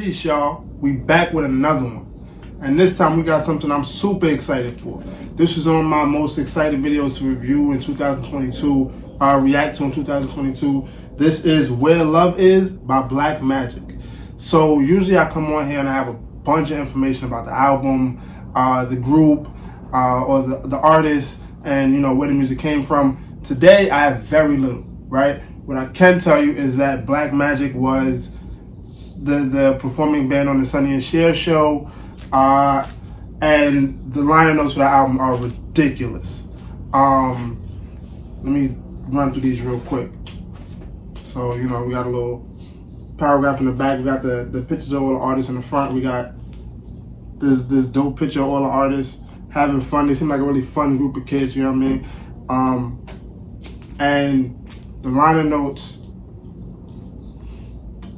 Peace, y'all. We back with another one. And this time we got something I'm super excited for. This is on my most excited videos to review in 2022, react to in 2022. This is Where Love Is by Black Magic. So usually I come on here and I have a bunch of information about the album, the group, or the artist, and you know where the music came from. Today I have very little, right? What I can tell you is that Black Magic was the performing band on the Sonny and Cher show, and the liner notes for the album are ridiculous. Let me run through these real quick. So, you know, we got a little paragraph in the back. We got the pictures of all the artists in the front. We got this dope picture of all the artists having fun. They seem like a really fun group of kids, you know what I mean? And the liner notes,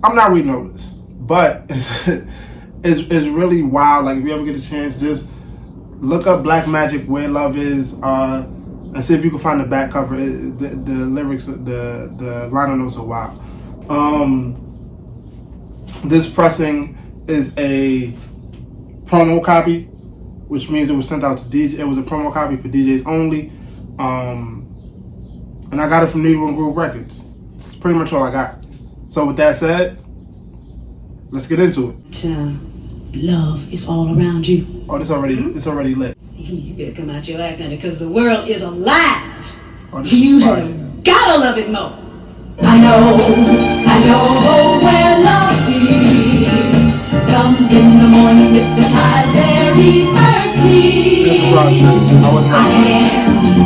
I'm not reading all this, but it's really wild. Like, if you ever get a chance, just look up Black Magic, Where Love Is, and see if you can find the back cover. The lyrics, the liner notes are wild. This pressing is a promo copy, which means it was sent out to DJ. It was a promo copy for DJs only. And I got it from Needle and Groove Records. It's pretty much all I got. So with that said, let's get into it. Love is all around you. Oh, it's already lit. You better come out your act on it, because the world is alive. Oh, you have gotta love it more. I know where love is. Comes in the morning, Mr. Kaiser Earthly.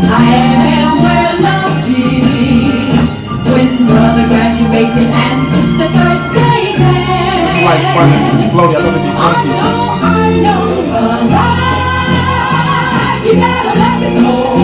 I am where love is. When brother graduated and sister first dated. It's like fun and floaty. I love it be funky. I know, alive. You gotta love it more.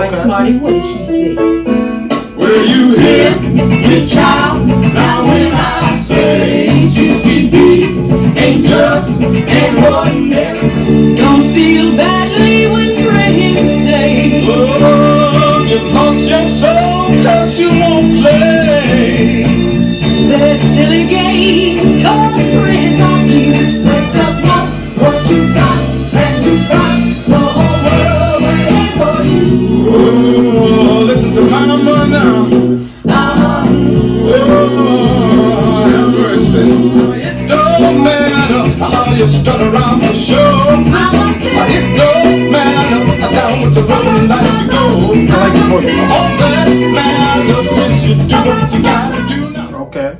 Smarty, what did she say? Will you hear me, child? Now when I say TCB ain't just an ordinary. Don't feel badly when friends say, Oh, you lost your soul 'cause you won't play. their silly games cause friends on you. They just want what you got, and you got the whole world waiting for you. Oh, listen to mama now. Oh, have mercy. It don't matter how you strut around the show. It don't matter down with the road and life you go. I like the voice. All that matters is you do what you gotta do now. Okay.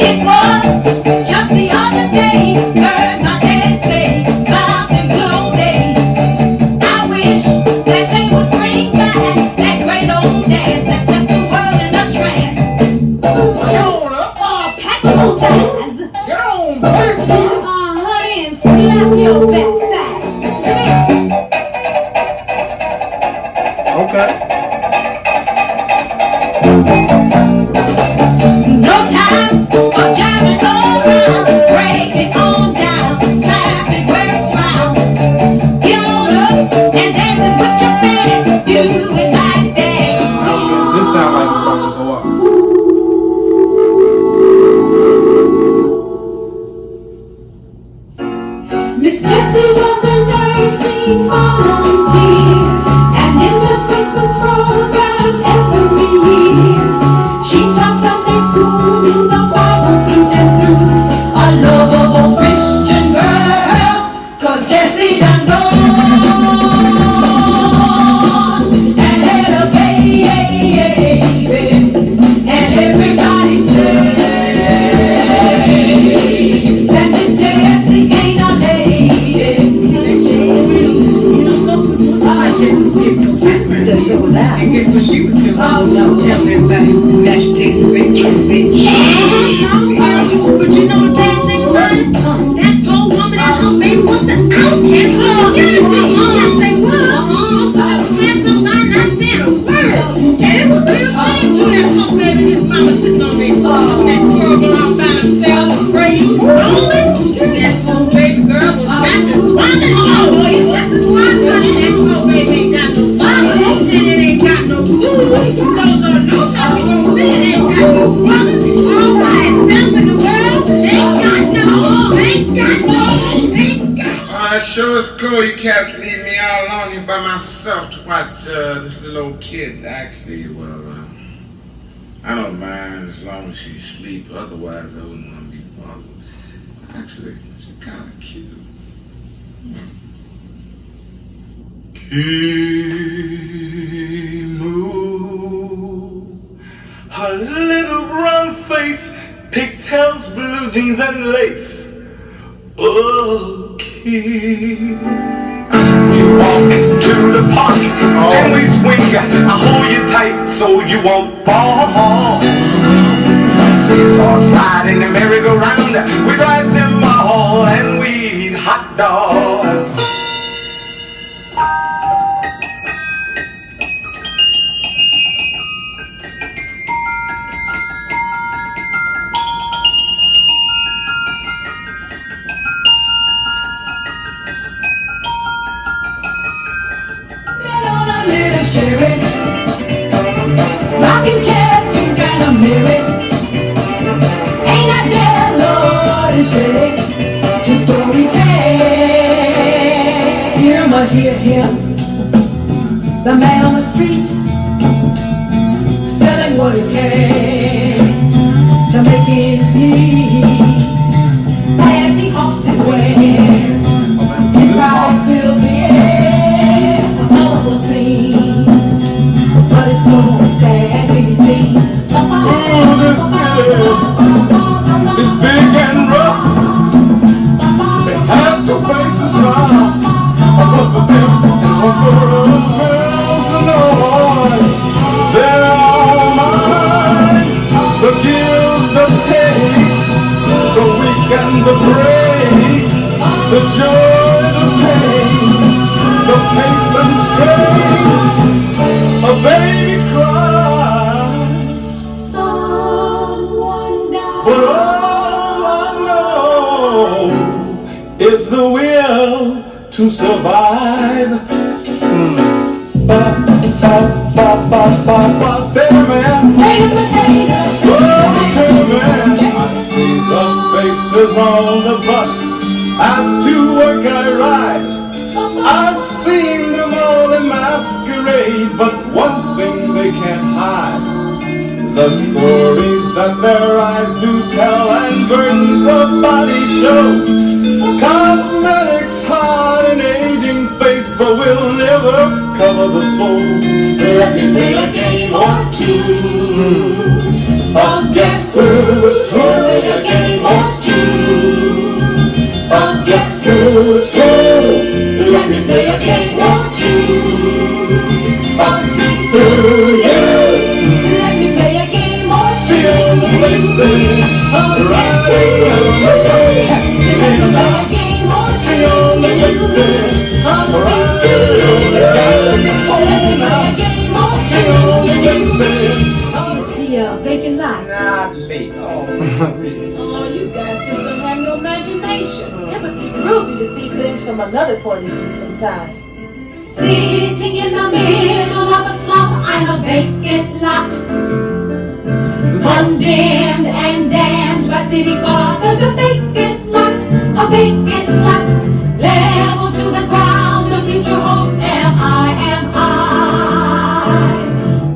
It was just the other day, heard my daddy say about them good old days. I wish that they would bring back that great old dance that set the world in a trance. Ooh, Get on up. pat your thighs, Get on, baby. honey, and slap your backside. Yes. Okay. No time for jamming around, break it on down, slap it where it's round. Get on up and dance it with your baby, do it like that. This sound like it's about to go up. Miss Jessie was a nursing volunteer, and in the Christmas program every year, she taught Sunday school, knew the Bible through and through. A lovable Christian girl, 'cause Jessie done gone and had a baby, and everybody said that Miss Jessie ain't a lady. Jessie was so fat. Yes, so was I. And guess what she was doing? Oh no, tell everybody it was a mashed potato, baked chicken. But you know the bad thing about it? Oh, baby, his mama sitting on that twirl all by themselves and praying. Lonely. That poor baby girl was got to swallow. Oh, boy, he wasn't wise. That poor baby ain't got no mama. And it ain't got no food. Don't know how she gonna be. It ain't got no brother. All by itself in the world. Ain't got no. It sure is cool. You cats leave me all alone here by myself to watch this little old kid. Actually, well, I don't mind as long as she's asleep. Otherwise, I wouldn't want to be bothered. Actually, she's kind of cute. Moo, her little brown face, pigtails, blue jeans, and lace. Okay. We walk to the park and we swing. I hold you tight so you won't fall. Seesaw slide in the merry-go-round. We ride them all and we eat hot dogs. Rocking chairs, she's kind of married. Ain't I dead, Lord is ready to story tell. Hear him, the man on the street, selling what he can to make ends meet. As he hawks his wares, his prize will be a colorful scene. But it's so sad when he sings. Oh, this city is big and rough. It has two faces now. One for them and one for us. Smells the noise. They're all mine. The give, the take, the weak and the great, the joy, the pain, the pace and strain. A baby cries, Someone died. but all I know is the will to survive. Ba ba ba ba ba ba. There, man. Potato, Oh, there, man. I see the faces on the bus. As to work I ride. I've seen them all in masquerade, but one thing they can't hide: the stories that their eyes do tell and burdens of body shows. Cosmetics hard and aging face, but we'll never cover the soul. Let me play a game or two. Guess who's who? Play a game or two. Guess who's who? Let me play a game or two. See through you. Let me play a game or two. See all the places, Guess who's who? Let me play a game or two. see all the places, See through you. Let me play a game or see all the places. two. Vacant lot. Not fake. Oh, really? Oh, you guys just don't have no imagination. It would be groovy to see things from another point of view sometime. Sitting in the middle of a slump, I'm a vacant lot. Condemned and damned by city fathers, a vacant lot, a vacant lot. Level to the ground, a future hope, am I.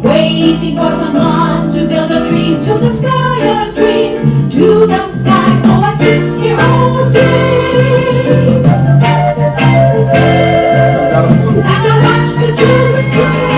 Waiting for someone to build a dream, to the sky, a dream, to the sky. Oh, I sit here all day. And I watch the children play.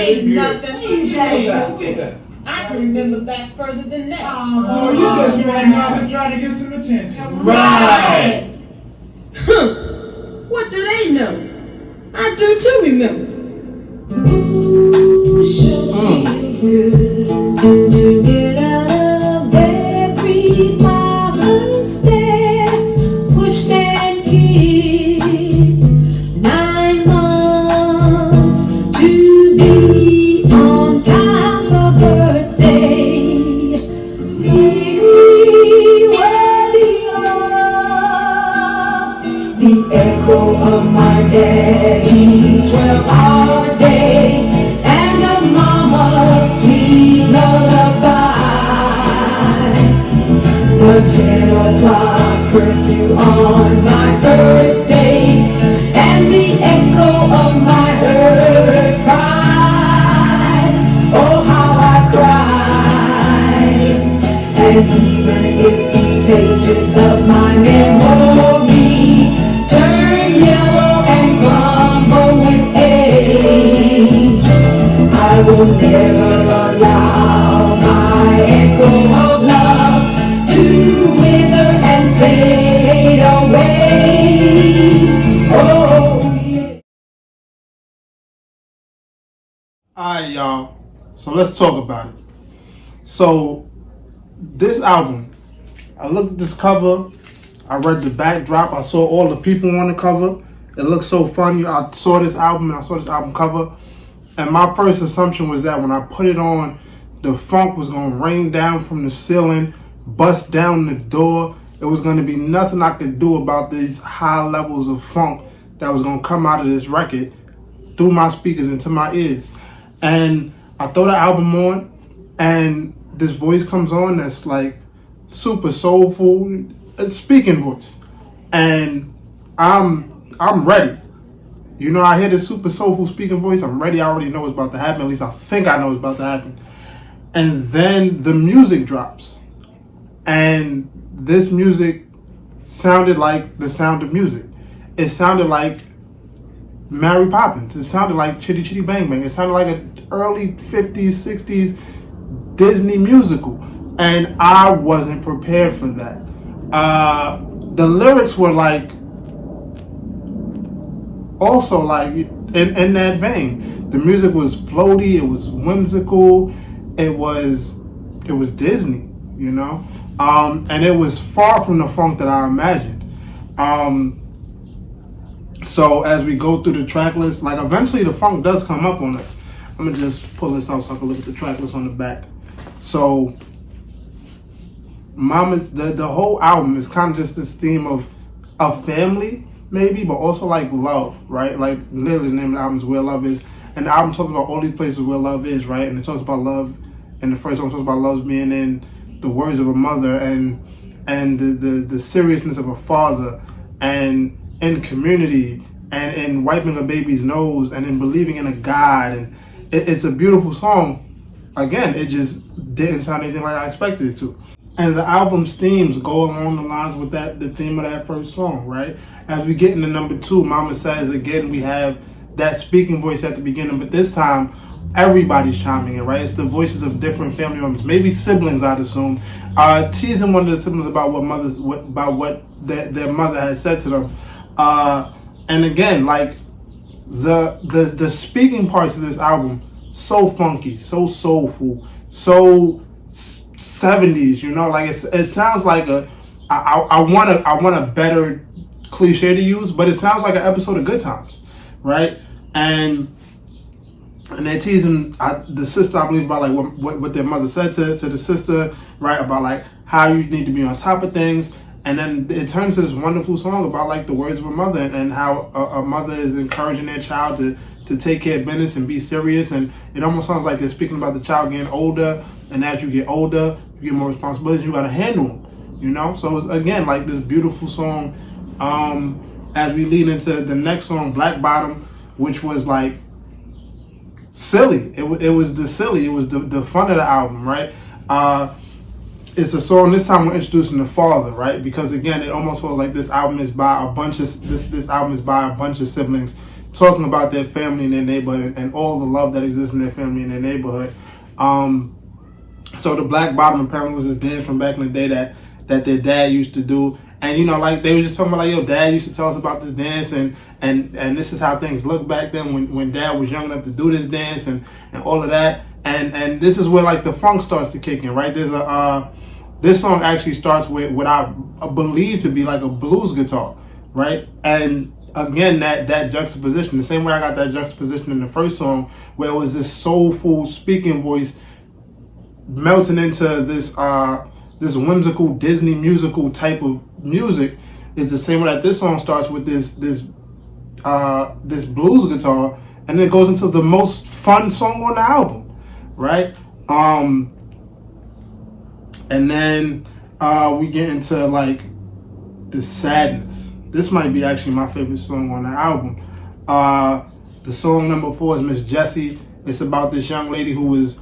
ain't nothing. Exactly. I can remember back further than that. Oh, you just ran out and trying to get some attention. Right. What do they know? I do too remember. Ooh, sure feels good to get out of bed, breathe my first step, pushed and kicked. 9 months to be on time for birthday. Degree worthy of the echo of my daddy's 12-hour day and a mama's sweet lullaby. The 10 o'clock curfew on my first date and the echo of my hurt cry. Oh, how I cried. And even if these pages of my memory turn yellow and crumble with age, I will never allow my echo of love to wither and fade away. Oh, yeah. Alright, y'all. So let's talk about it. So this album, I looked at this cover, I read the backdrop, I saw all the people on the cover. It looked so funny. I saw this album and I saw this album cover, and my first assumption was that when I put it on, the funk was gonna rain down from the ceiling, bust down the door. It was gonna be nothing I could do about these high levels of funk that was gonna come out of this record through my speakers into my ears. And I throw the album on, and this voice comes on that's like super soulful, it's speaking voice, and I'm ready. You know, I hear this super soulful speaking voice, I'm ready. I already know what's about to happen. At least I think I know what's about to happen. And then the music drops, and this music sounded like the sound of music. It sounded like Mary Poppins. It sounded like Chitty Chitty Bang Bang. It sounded like an early 50s, 60s Disney musical. And I wasn't prepared for that. The lyrics were like, also like in that vein. The music was floaty, it was whimsical, it was Disney, you know? And it was far from the funk that I imagined. So as we go through the track list, like eventually the funk does come up on us. I'm gonna just pull this out so I can look at the track list on the back. So Mama's the whole album is kind of just this theme of family, maybe, but also like love, right? Like literally the name of the album is Where Love Is. And the album talks about all these places where love is, right? And it talks about love, and the first song talks about love being in the words of a mother and the seriousness of a father, and in community, and in wiping a baby's nose, and in believing in a God. And it's a beautiful song. Again, it just didn't sound anything like I expected it to. And the album's themes go along the lines with the theme of that first song, right? As we get into number 2, Mama Says, again, we have that speaking voice at the beginning, but this time, everybody's chiming in, right? It's the voices of different family members, maybe siblings, I'd assume, teasing one of the siblings about what their mother had said to them. And again, like the speaking parts of this album, so funky, so soulful, so 70s, you know, like it sounds like I want a better cliche to use, but it sounds like an episode of Good Times, right? And they're teasing the sister, I believe, about like what their mother said to the sister, right? About like how you need to be on top of things. And then it turns to this wonderful song about like the words of a mother, and how a mother is encouraging their child to take care of business and be serious. And it almost sounds like they're speaking about the child getting older, and as you get older, you get more responsibilities, you gotta handle them, you know? So it's, again, like this beautiful song. As we lead into the next song, Black Bottom, which was like silly. It was the silly, it was the fun of the album, right? It's a song, this time we're introducing the father, right? Because again, it almost feels like this album is by a bunch of siblings talking about their family and their neighborhood and all the love that exists in their family and their neighborhood. So the Black Bottom apparently was this dance from back in the day that their dad used to do. And, you know, like, they were just talking about, like, yo, Dad used to tell us about this dance, and this is how things looked back then when Dad was young enough to do this dance and all of that. And this is where, like, the funk starts to kick in, right? There's this song actually starts with what I believe to be, like, a blues guitar, right? And, again, that juxtaposition, the same way I got that juxtaposition in the first song, where it was this soulful speaking voice melting into this whimsical Disney musical type of music, is the same way that this song starts with this blues guitar, and it goes into the most fun song on the album, right? And then we get into, like, the sadness. This might be actually my favorite song on the album. The song number 4 is Miss Jessie. It's about this young lady who was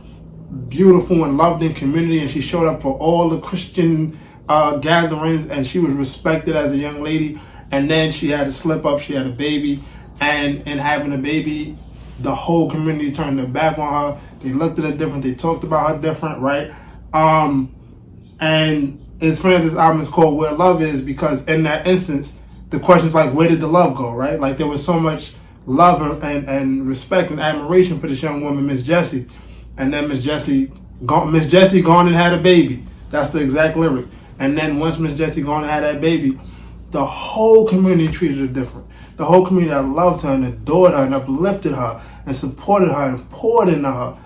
beautiful and loved in community, and she showed up for all the Christian gatherings, and she was respected as a young lady. And then she had a slip up, she had a baby, and having a baby, the whole community turned their back on her. They looked at her different, they talked about her different, right? And it's funny that this album is called Where Love Is, because in that instance, the question is, like, where did the love go, right? Like, there was so much love and respect and admiration for this young woman, Miss Jessie. And then Miss Jessie gone and had a baby. That's the exact lyric. And then once Miss Jessie gone and had that baby, the whole community treated her different. The whole community that loved her and adored her and uplifted her and supported her and poured into her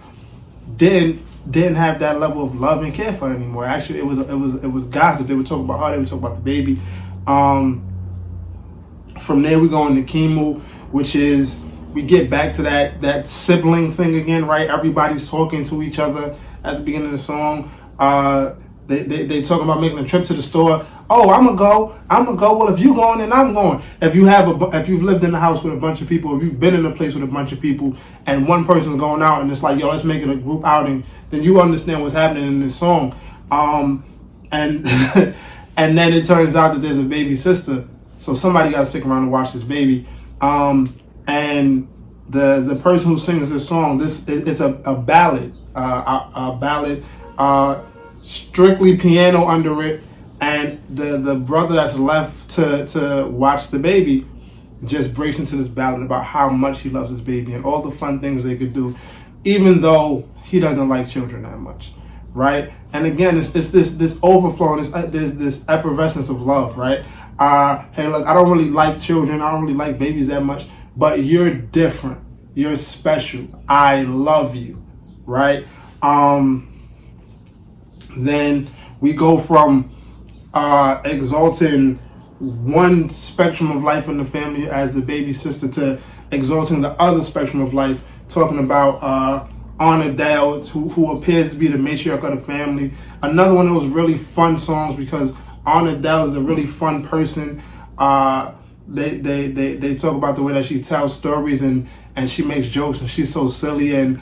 didn't have that level of love and care for her anymore. Actually, it was gossip. They would talk about her. They would talk about the baby. From there, we go into Kimu, which is, we get back to that sibling thing again, right? Everybody's talking to each other at the beginning of the song. They talk about making a trip to the store. Oh, I'm gonna go. Well, if you going, then I'm going. If you've lived in a house with a bunch of people, if you've been in a place with a bunch of people, and one person's going out, and it's like, yo, let's make it a group outing, then you understand what's happening in this song. And and then it turns out that there's a baby sister, so somebody got to stick around and watch this baby. And the person who sings this song, it's a ballad, strictly piano under it, and the brother that's left to watch the baby just breaks into this ballad about how much he loves his baby and all the fun things they could do, even though he doesn't like children that much, right? And again, it's this overflow, this effervescence of love, right? Hey, look, I don't really like children, I don't really like babies that much, but you're different, you're special, I love you, right? Then we go from exalting one spectrum of life in the family as the baby sister to exalting the other spectrum of life, talking about Anna Dale, who appears to be the matriarch of the family. Another one of those really fun songs, because Anna Dale is a really fun person. They talk about the way that she tells stories and she makes jokes, and she's so silly, and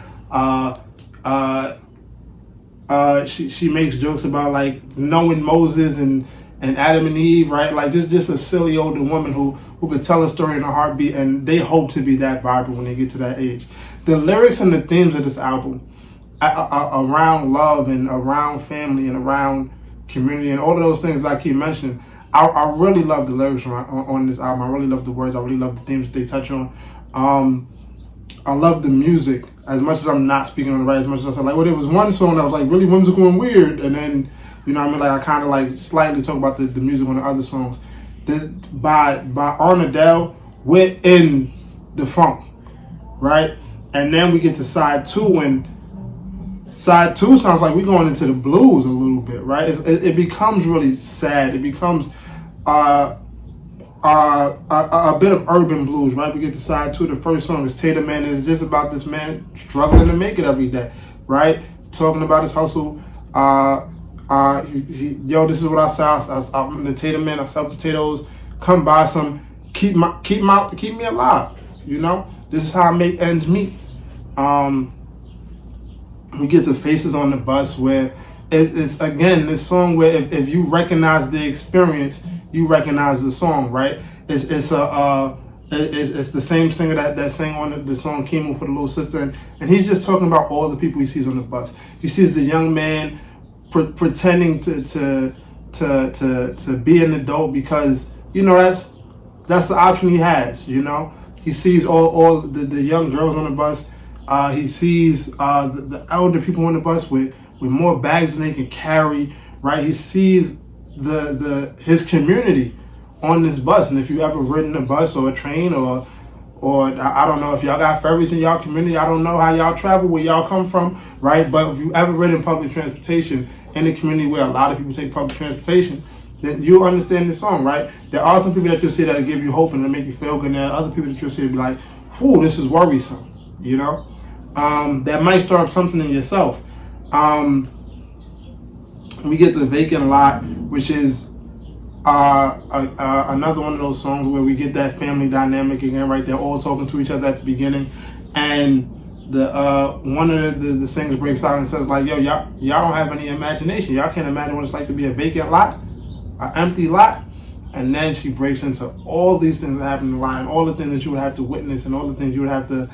she makes jokes about, like, knowing Moses and Adam and Eve, right? Like, just a silly older woman who could tell a story in a heartbeat, and they hope to be that vibrant when they get to that age. The lyrics and the themes of this album around love and around family and around community and all of those things that I keep mentioning, I really love the lyrics on this album. I really love the words. I really love the themes that they touch on. I love the music. As much as I'm not speaking on the right, as much as I said, like, well, there was one song that was, like, really whimsical and weird, and then, you know what I mean, like, I kind of, like, slightly talk about the music on the other songs. By Anna Dale, we're in the funk, right? And then we get to side 2, and side 2 sounds like we're going into the blues a little bit, right? It becomes really sad. It becomes a bit of urban blues, right? We get to side 2. The first song is Tater Man, and it's just about this man struggling to make it every day, right? Talking about his hustle. Yo, this is what I sell. I'm the Tater Man. I sell potatoes. Come buy some. Keep me alive. You know, this is how I make ends meet. We get to Faces on the Bus, where it's again this song where if you recognize the experience, you recognize the song, right? It's a it's the same singer that sang on the song Chemo for the Little Sister, and he's just talking about all the people he sees on the bus. He sees the young man pretending to be an adult because, you know, that's the option he has, you know. He sees all the young girls on the bus. He sees the elder people on the bus with more bags than they can carry, right? He sees his community on this bus. And if you ever ridden a bus or a train or I don't know if y'all got ferries in y'all community, I don't know how y'all travel, where y'all come from, right? But if you ever ridden public transportation in a community where a lot of people take public transportation, then you understand this song, right? There are some people that you'll see that'll give you hope and that'll make you feel good, and there are other people that you'll see that'll be like, whew, this is worrisome, you know? That might stir up something in yourself. We get the Vacant Lot, which is another one of those songs where we get that family dynamic again, right? They're all talking to each other at the beginning, and one of the singers breaks out and says like, yo, y'all don't have any imagination. Y'all can't imagine what it's like to be a vacant lot, an empty lot. And then she breaks into all these things that happen in the line, all the things that you would have to witness, and all the things you would have to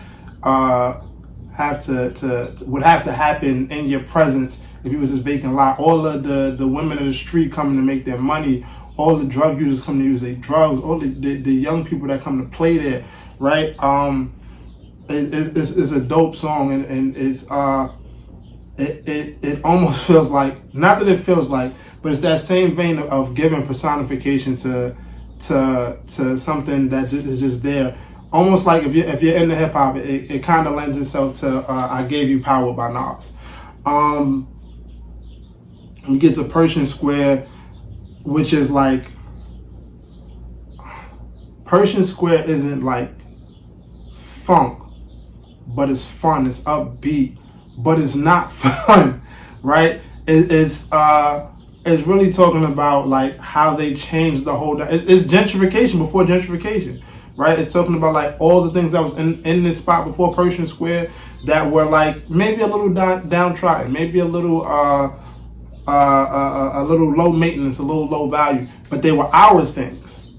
happen in your presence if it was this vacant lot. All of the women in the street coming to make their money, all the drug users coming to use their drugs, all the young people that come to play there, right? It's a dope song, and it's it almost feels like, not that it feels like, but it's that same vein of giving personification to something that is just there. Almost like if you're into hip hop, it kind of lends itself to "I Gave You Power" by Nas. We get to Pershing Square, which is like, Pershing Square isn't like funk, but it's fun, it's upbeat, but it's not fun, right? It's really talking about like how they changed the whole, it's gentrification before gentrification, right? It's talking about like all the things that was in this spot before Pershing Square that were like maybe a little downtrodden, maybe a little low maintenance, a little low value, but they were our things.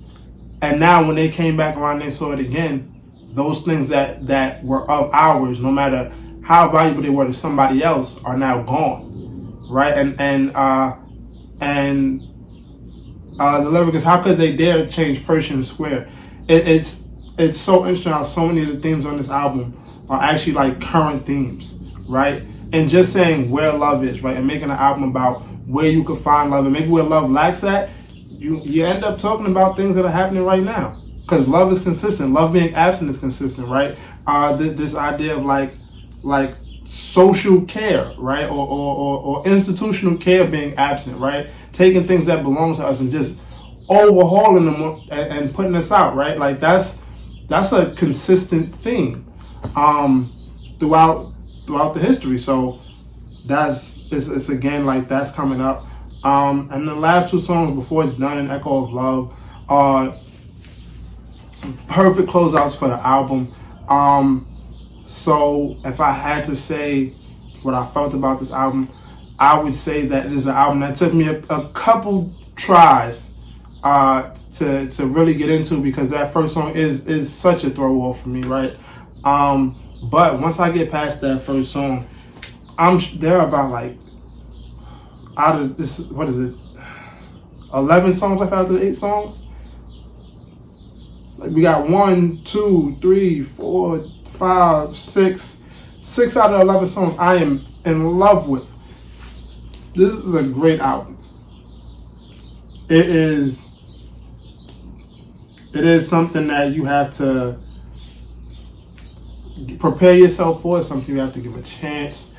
And now when they came back around, they saw it again. Those things that were of ours, no matter how valuable they were to somebody else, are now gone, right? And the lyric is, how could they dare change Pershing Square? It's so interesting how so many of the themes on this album are actually like current themes, right? And just saying where love is, right? And making an album about where you could find love, and maybe where love lacks at, you end up talking about things that are happening right now. Because love is consistent. Love being absent is consistent, right? This idea of like social care, right? Or institutional care being absent, right? Taking things that belong to us and just overhauling them and putting us out, right? Like that's a consistent theme throughout the history. So it's again like that's coming up. And the last two songs before it's done, and Echo of Love, are perfect closeouts for the album. So if I had to say what I felt about this album, I would say that it is an album that took me a couple tries to really get into, because that first song is such a throw off for me, right? But once I get past that first song, there are about like, out of this, what is it, 11 songs left after the 8 songs? Like we got 1, 2, 3, 4, 5, 6 out of 11 songs I am in love with. This is a great album. It is something that you have to prepare yourself for. It's something you have to give a chance.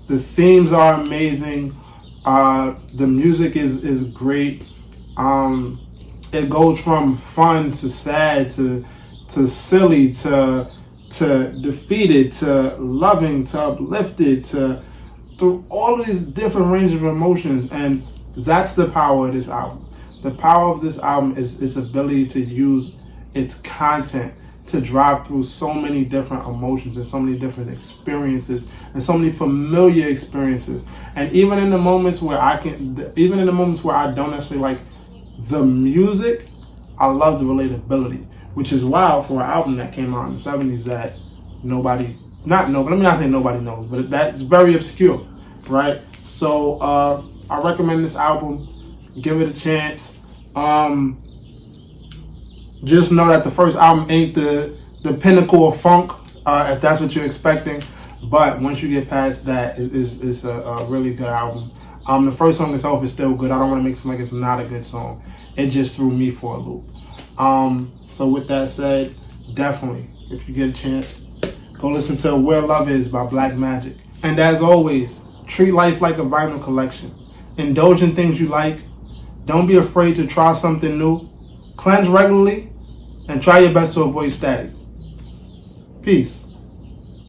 The themes are amazing. The music is great. It goes from fun to sad to silly to defeated to loving to uplifted to through all of these different ranges of emotions, and that's the power of this album. The power of this album is its ability to use its content to drive through so many different emotions and so many different experiences and so many familiar experiences. And even in the moments where I don't necessarily like the music, I love the relatability, which is wild for an album that came out in the 70s that let me not say nobody knows, but that's very obscure, right? So I recommend this album. Give it a chance. Just know that the first album ain't the pinnacle of funk, if that's what you're expecting. But once you get past that, it's a really good album. The first song itself is still good. I don't want to make it seem like it's not a good song. It just threw me for a loop. So with that said, definitely, if you get a chance, go listen to Where Love Is by Black Magic. And as always, treat life like a vinyl collection. Indulge in things you like. Don't be afraid to try something new. Cleanse regularly and try your best to avoid static. Peace.